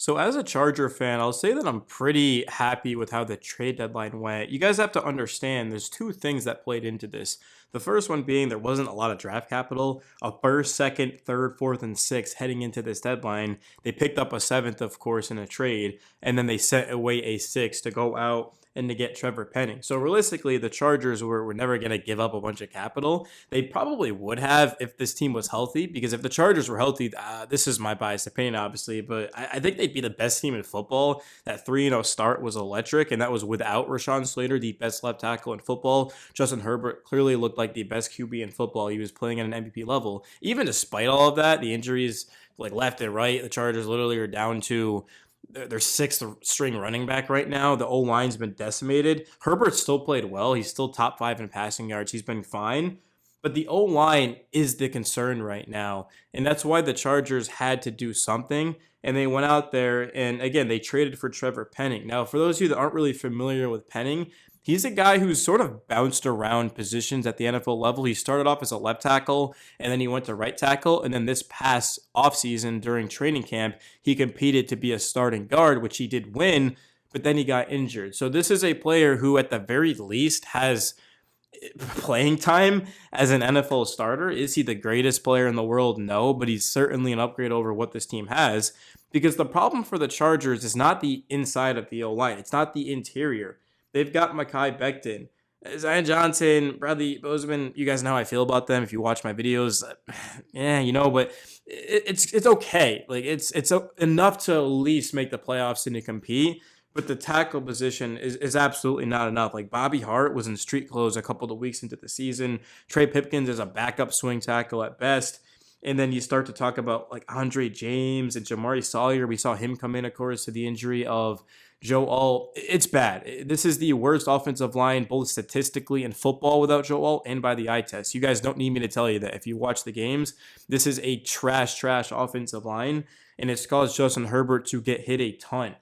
So as a Charger fan, I'll say that I'm pretty happy with how the trade deadline went. You guys have to understand there's two things that played into this. The first one being there wasn't a lot of draft capital, a first, second, third, fourth, and sixth heading into this deadline. They picked up a seventh, of course, in a trade, and then they sent away a sixth to go out and to get Trevor Penning. So realistically, the Chargers were never going to give up a bunch of capital. They probably would have if this team was healthy, because if the Chargers were healthy, this is my biased opinion, obviously, but I think they'd be the best team in football. That 3-0 start was electric, and that was without Rashawn Slater, the best left tackle in football. Justin Herbert clearly looked like the best QB in football. He was playing at an MVP level. Even despite all of that, the injuries like left and right, the Chargers literally are down to their sixth string running back right now. The O-line's been decimated. Herbert still played well. He's still top 5 in passing yards. He's been fine. But the O-line is the concern right now. And that's why the Chargers had to do something. And they went out there and, again, they traded for Trevor Penning. Now, for those of you that aren't really familiar with Penning, he's a guy who's sort of bounced around positions at the NFL level. He started off as a left tackle, and then he went to right tackle. And then this past offseason during training camp, he competed to be a starting guard, which he did win, but then he got injured. So this is a player who, at the very least, has playing time as an NFL starter. Is he the greatest player in the world? No, but he's certainly an upgrade over what this team has, because the problem for the Chargers is not the inside of the O-line. It's not the interior. They've got Mekhi Becton, Zion Johnson, Bradley Bozeman. You guys know how I feel about them if you watch my videos. Yeah, but it's okay. Like it's enough to at least make the playoffs and to compete. But the tackle position is absolutely not enough. Like Bobby Hart was in street clothes a couple of weeks into the season. Trey Pipkins is a backup swing tackle at best. And then you start to talk about like Andre James and Jamari Sawyer. We saw him come in, of course, to the injury of Joe Alt. It's bad. This is the worst offensive line, both statistically in football without Joe Alt and by the eye test. You guys don't need me to tell you that. If you watch the games, this is a trash offensive line, and it's caused Justin Herbert to get hit a ton.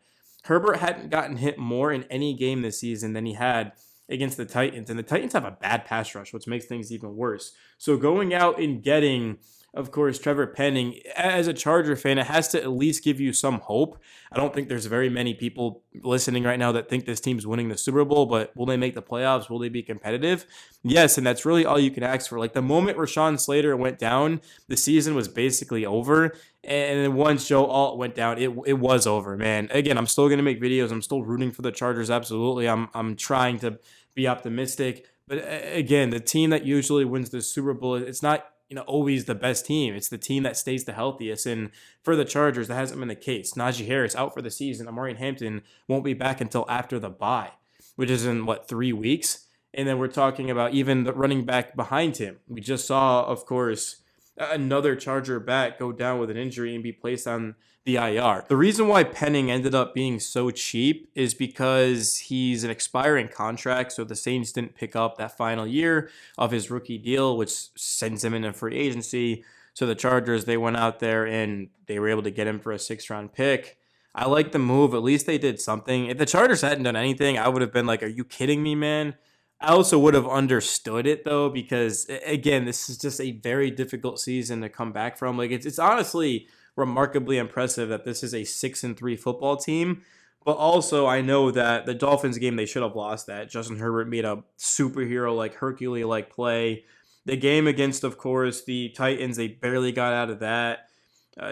Herbert hadn't gotten hit more in any game this season than he had against the Titans, and the Titans have a bad pass rush, which makes things even worse. So going out and getting, of course, Trevor Penning, as a Charger fan, it has to at least give you some hope. I don't think there's very many people listening right now that think this team's winning the Super Bowl, but will they make the playoffs? Will they be competitive? Yes, and that's really all you can ask for. Like the moment Rashawn Slater went down, the season was basically over. And then once Joe Alt went down, it was over, man. Again, I'm still going to make videos. I'm still rooting for the Chargers, absolutely. I'm trying to be optimistic. But again, the team that usually wins the Super Bowl, it's not always the best team. It's the team that stays the healthiest. And for the Chargers, that hasn't been the case. Najee Harris out for the season. Amari Hampton won't be back until after the bye, which is in, 3 weeks? And then we're talking about even the running back behind him. We just saw, of course, another Charger back go down with an injury and be placed on the IR. The reason why Penning ended up being so cheap is because he's an expiring contract, so the Saints didn't pick up that final year of his rookie deal, which sends him into free agency. So the Chargers, they went out there and they were able to get him for a 6th-round pick. I like the move. At least they did something. If the Chargers hadn't done anything, I would have been like, are you kidding me, man? I also would have understood it, though, because, again, this is just a very difficult season to come back from. Like, it's honestly remarkably impressive that this is a 6-3 football team. But also, I know that the Dolphins game, they should have lost that. Justin Herbert made a superhero-like, Hercules-like play. The game against, of course, the Titans, they barely got out of that.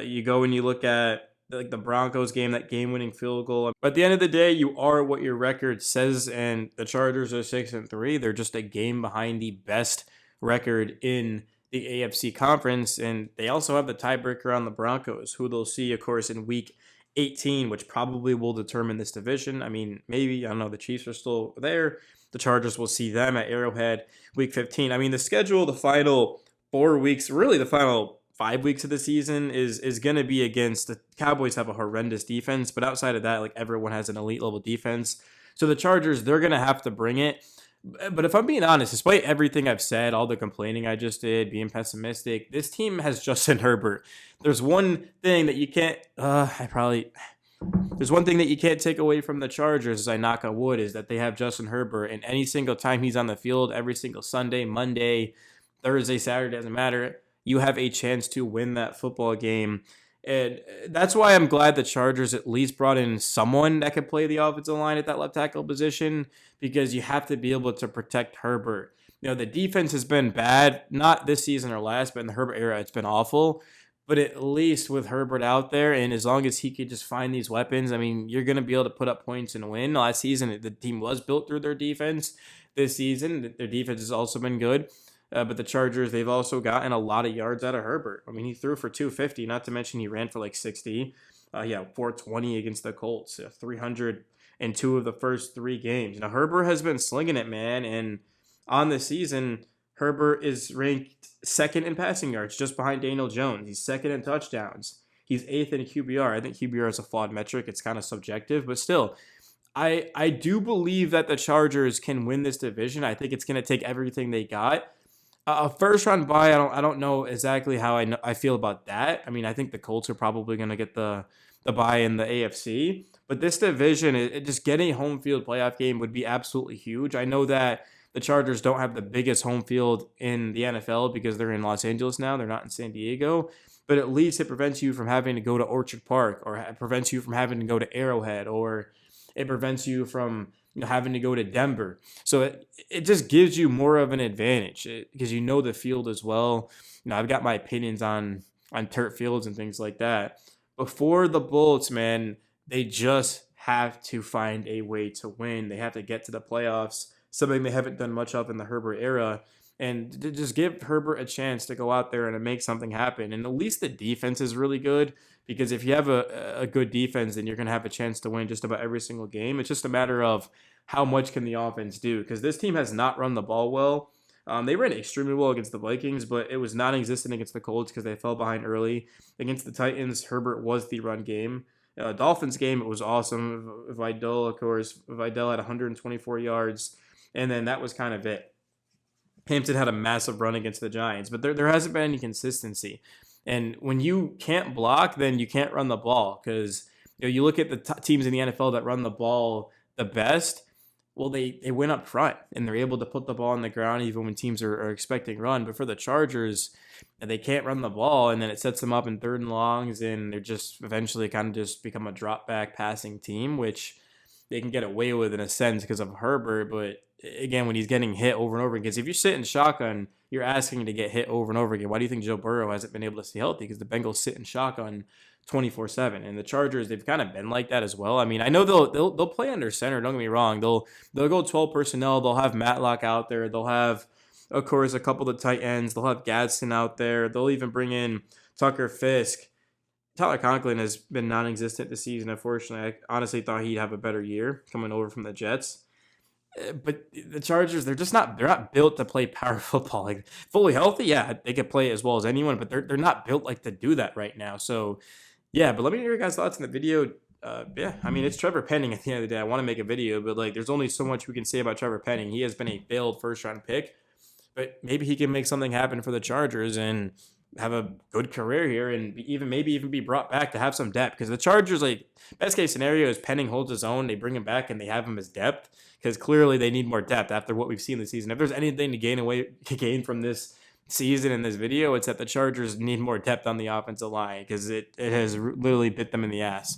You go and you look at the Broncos game, that game-winning field goal. But at the end of the day, you are what your record says, and the Chargers are 6-3. They're just a game behind the best record in the AFC conference, and they also have the tiebreaker on the Broncos, who they'll see, of course, in Week 18, which probably will determine this division. I mean, maybe, I don't know, the Chiefs are still there. The Chargers will see them at Arrowhead Week 15. I mean, the schedule, the final 4 weeks, really the final 5 weeks of the season is going to be against the Cowboys. Have a horrendous defense, but outside of that, like everyone has an elite level defense. So the Chargers, they're going to have to bring it. But if I'm being honest, despite everything I've said, all the complaining I just did, being pessimistic, this team has Justin Herbert. There's one thing that you can't, there's one thing that you can't take away from the Chargers, as I knock on wood, is that they have Justin Herbert. And any single time he's on the field, every single Sunday, Monday, Thursday, Saturday, doesn't matter, you have a chance to win that football game. And that's why I'm glad the Chargers at least brought in someone that could play the offensive line at that left tackle position, because you have to be able to protect Herbert. The defense has been bad, not this season or last, but in the Herbert era, it's been awful. But at least with Herbert out there, and as long as he could just find these weapons, I mean, you're going to be able to put up points and win. Last season, the team was built through their defense. This season, their defense has also been good. But the Chargers, they've also gotten a lot of yards out of Herbert. I mean, he threw for 250, not to mention he ran for like 60. Yeah, 420 against the Colts, 302 of the first three games. Herbert has been slinging it, man. And on the season, Herbert is ranked second in passing yards, just behind Daniel Jones. He's second in touchdowns. He's eighth in QBR. I think QBR is a flawed metric. It's kind of subjective, but still, I do believe that the Chargers can win this division. I think it's going to take everything they got. A first round bye, I don't know exactly how I feel about that. I mean, I think the Colts are probably going to get the bye in the AFC, but this division, just getting a home field playoff game would be absolutely huge. I know that the Chargers don't have the biggest home field in the NFL because they're in Los Angeles now. They're not in San Diego, but at least it prevents you from having to go to Orchard Park, or it prevents you from having to go to Arrowhead, or it prevents you from having to go to Denver. So it just gives you more of an advantage because the field as well. I've got my opinions on turf fields and things like that. Before the Bullets, man, they just have to find a way to win. They have to get to the playoffs, something they haven't done much of in the Herbert era. And to just give Herbert a chance to go out there and to make something happen. And at least the defense is really good, because if you have a good defense, then you're going to have a chance to win just about every single game. It's just a matter of how much can the offense do, because this team has not run the ball well. They ran extremely well against the Vikings, but it was non-existent against the Colts because they fell behind early. Against the Titans, Herbert was the run game. Dolphins game, it was awesome. Vidal, of course, Vidal had 124 yards, and then that was kind of it. Hampton had a massive run against the Giants, but there hasn't been any consistency. And when you can't block, then you can't run the ball, because you look at the teams in the NFL that run the ball the best. Well, they win up front and they're able to put the ball on the ground even when teams are expecting run. But for the Chargers, they can't run the ball, and then it sets them up in third and longs, and they're just eventually kind of just become a drop back passing team, which they can get away with in a sense because of Herbert. But again, when he's getting hit over and over again, because if you sit in shotgun, you're asking to get hit over and over again. Why do you think Joe Burrow hasn't been able to stay healthy? Because the Bengals sit in shotgun 24/7, and the Chargers, they've kind of been like that as well. I mean, I know they'll play under center. Don't get me wrong. They'll go 12 personnel. They'll have Matlock out there. They'll have, of course, a couple of the tight ends. They'll have Gadsden out there. They'll even bring in Tucker Fisk. Tyler Conklin has been non-existent this season. Unfortunately, I honestly thought he'd have a better year coming over from the Jets. But the Chargers, they're not built to play power football. Like, fully healthy, yeah, they could play as well as anyone, but they're not built like to do that right now. So yeah, but let me know your guys' thoughts in the video. Yeah, I mean, it's Trevor Penning at the end of the day. I want to make a video, but like, there's only so much we can say about Trevor Penning. He has been a failed first round pick, but maybe he can make something happen for the Chargers and have a good career here, and maybe even be brought back to have some depth. Because the Chargers, like, best case scenario is Penning holds his own, they bring him back, and they have him as depth, because clearly they need more depth after what we've seen this season. If there's anything to gain from this season in this video, it's that the Chargers need more depth on the offensive line, because it has literally bit them in the ass.